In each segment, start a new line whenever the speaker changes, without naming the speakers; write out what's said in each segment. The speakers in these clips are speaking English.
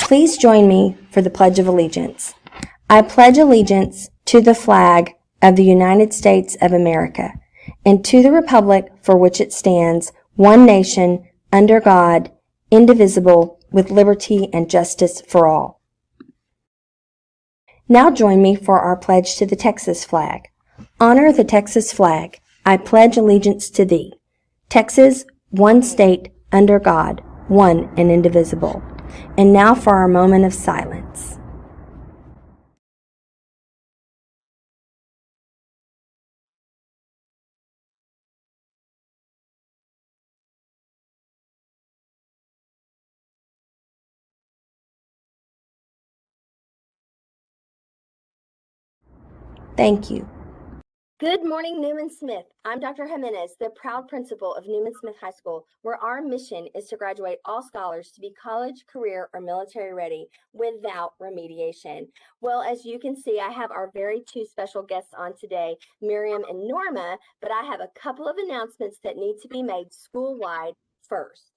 Please join me for the Pledge of Allegiance. I pledge allegiance to the flag of the United States of America and to the republic for which it stands, one nation, under God, indivisible, with liberty and justice for all. Now join me for our pledge to the Texas flag. Honor the Texas flag. I pledge allegiance to thee. Texas, one state, under God, one and indivisible. And now for our moment of silence. Thank you. Good morning, Newman Smith. I'm Dr. Jimenez, the proud principal of Newman Smith High School, where our mission is to graduate all scholars to be college, career, or military ready without remediation. Well, as you can see, I have our very two special guests on today, Miriam and Norma, but I have a couple of announcements that need to be made school-wide first.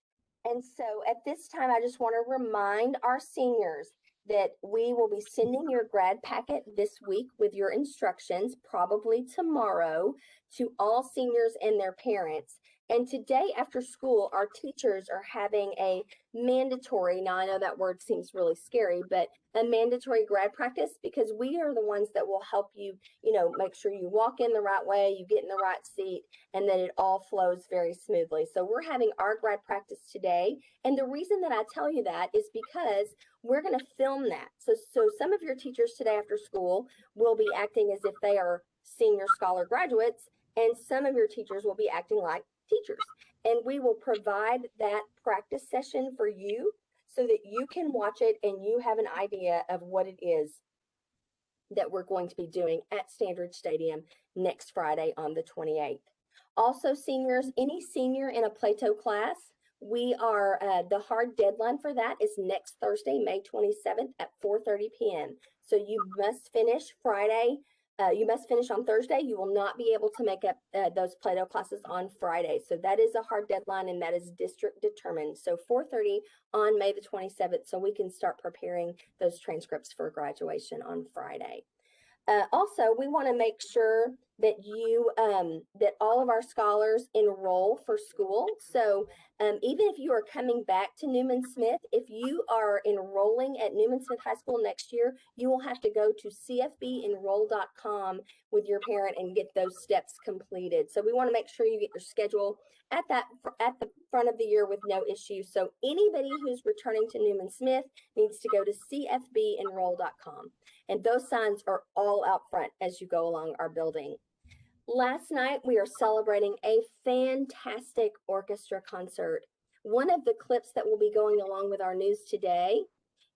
And so at this time, I just want to remind our seniors that we will be sending your grad packet this week with your instructions, probably tomorrow, to all seniors and their parents. And today after school, our teachers are having a mandatory, now I know that word seems really scary, but a mandatory grad practice, because we are the ones that will help you, make sure you walk in the right way, you get in the right seat, and that it all flows very smoothly. So we're having our grad practice today. And the reason that I tell you that is because we're going to film that. So some of your teachers today after school will be acting as if they are senior scholar graduates, and some of your teachers will be acting like teachers. And we will provide that practice session for you so that you can watch it and you have an idea of what it is that we're going to be doing at Standard Stadium next Friday on the 28th. Also, seniors, any senior in a Plato class, we are, the hard deadline for that is next Thursday, May 27th at 4:30 p.m. So you must finish Friday. You must finish on Thursday. You will not be able to make up those Plato classes on Friday. So that is a hard deadline, and that is district determined. So 4:30 on May the 27th, so we can start preparing those transcripts for graduation on Friday. Also, we want to make sure that that all of our scholars enroll for school. So even if you are coming back to Newman Smith, if you are enrolling at Newman Smith High School next year, you will have to go to cfbenroll.com with your parent and get those steps completed. So we want to make sure you get your schedule at the front of the year with no issues. So anybody who's returning to Newman Smith needs to go to cfbenroll.com. And those signs are all out front as you go along our building. Last night, we are celebrating a fantastic orchestra concert. One of the clips that will be going along with our news today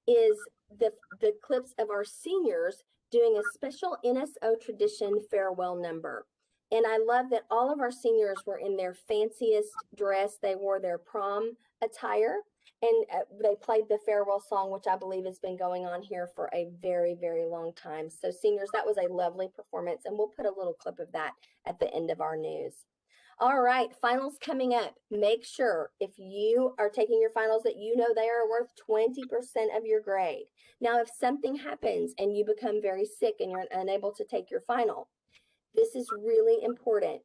is the clips of our seniors doing a special NSO tradition farewell number. And I love that all of our seniors were in their fanciest dress. They wore their prom attire, and they played the farewell song, which I believe has been going on here for a very, very long time. So seniors, that was a lovely performance, and we'll put a little clip of that at the end of our news. All right, finals coming up. Make sure if you are taking your finals that you know they are worth 20% of your grade. Now, if something happens and you become very sick and you're unable to take your final, this is really important.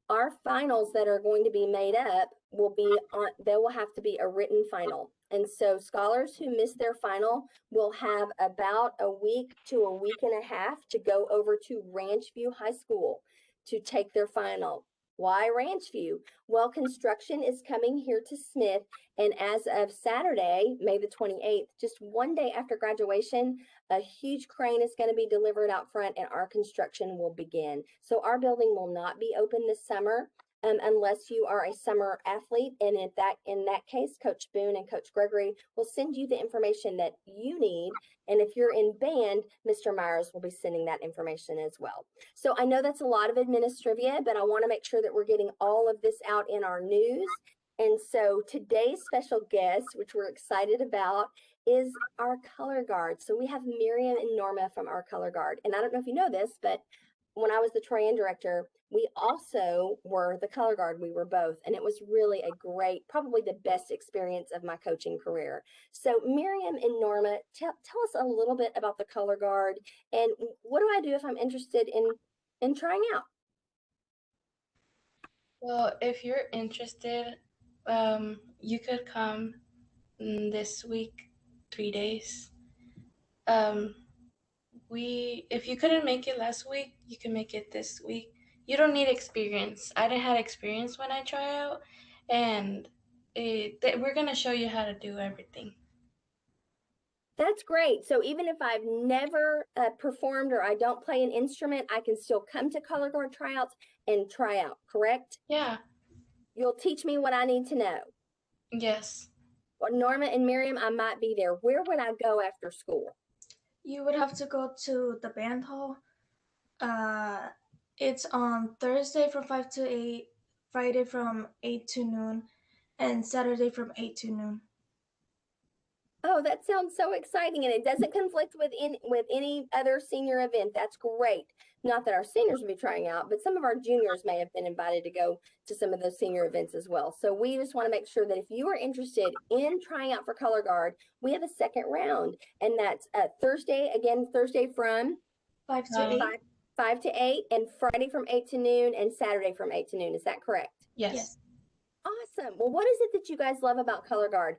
Our finals that are going to be made up they will have to be a written final. And so scholars who miss their final will have about a week to a week and a half to go over to Ranchview High School to take their final. Why Ranchview? Well, construction is coming here to Smith, and as of Saturday, May the 28th, just one day after graduation, a huge crane is going to be delivered out front and our construction will begin. So our building will not be open this summer unless you are a summer athlete. And in that case, Coach Boone and Coach Gregory will send you the information that you need. And if you're in band, Mr. Myers will be sending that information as well. So I know that's a lot of administrivia, but I want to make sure that we're getting all of this out in our news. And so today's special guest, which we're excited about, is our color guard. So we have Miriam and Norma from our color guard. And I don't know if you know this, but when I was the Troy director, we also were the color guard. We were both, and it was really a great, probably the best experience of my coaching career. So Miriam and Norma, tell us a little bit about the color guard, and what do I do if I'm interested in trying out?
Well, if you're interested, you could come this week, 3 days. Um, if you couldn't make it last week, you can make it this week. You don't need experience. I didn't have experience when I try out, and we're gonna show you how to do everything.
That's great. So even if I've never performed or I don't play an instrument, I can still come to color guard tryouts and try out, correct?
Yeah.
You'll teach me what I need to know.
Yes.
Well, Norma and Miriam, I might be there. Where would I go after school?
You would have to go to the band hall. Uh, it's on Thursday from 5 to 8, Friday from 8 to noon, and Saturday from 8 to noon.
Oh, that sounds so exciting, and it doesn't conflict with any other senior event. That's great. Not that our seniors will be trying out, but some of our juniors may have been invited to go to some of those senior events as well. So we just want to make sure that if you are interested in trying out for color guard, we have a second round, and that's Thursday, again, Thursday from
5 to 8.
5 to 8, and Friday from 8 to noon, and Saturday from 8 to noon. Is that correct?
Yes.
Awesome. Well, what is it that you guys love about color guard?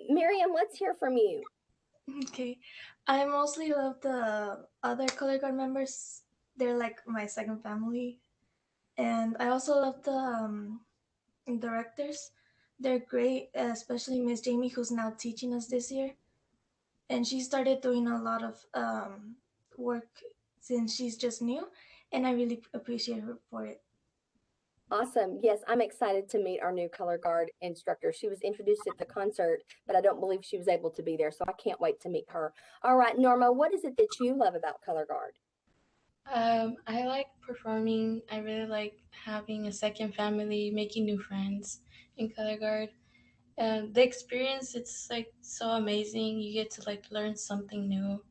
Miriam, let's hear from you.
Okay. I mostly love the other color guard members. They're like my second family. And I also love the directors. They're great, especially Miss Jamie, who's now teaching us this year. And she started doing a lot of work since she's just new, and I really appreciate her for it.
Awesome. Yes, I'm excited to meet our new color guard instructor. She was introduced at the concert, but I don't believe she was able to be there, so I can't wait to meet her. All right, Norma, what is it that you love about color guard?
I like performing. I really like having a second family, making new friends in color guard. And the experience, it's like so amazing. You get to like learn something new.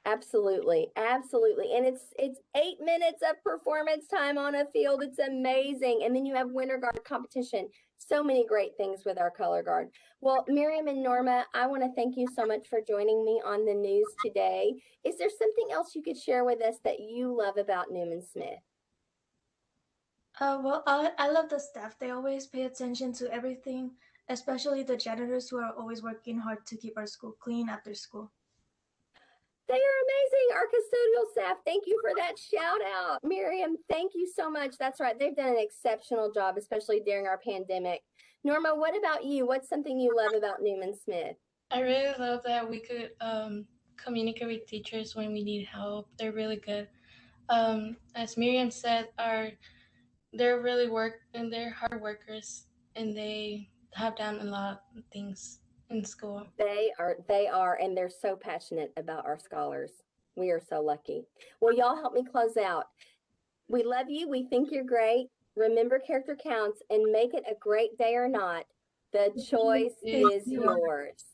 Absolutely, absolutely. And it's 8 minutes of performance time on a field. It's amazing. And then you have winter guard competition. So many great things with our color guard. Well, Miriam and Norma, I want to thank you so much for joining me on the news today. Is there something else you could share with us that you love about Newman Smith?
Well, I love the staff. They always pay attention to everything, especially the janitors who are always working hard to keep our school clean after school.
They are amazing, our custodial staff. Thank you for that shout out. Miriam, thank you so much. That's right. They've done an exceptional job, especially during our pandemic. Norma, what about you? What's something you love about Newman Smith?
I really love that we could communicate with teachers when we need help. They're really good. As Miriam said, they're really they're hard workers, and they have done a lot of things in school.
They are, and they're so passionate about our scholars. We are so lucky. Well, y'all help me close out. We love you. We think you're great. Remember, character counts, and make it a great day or not. The choice is yours.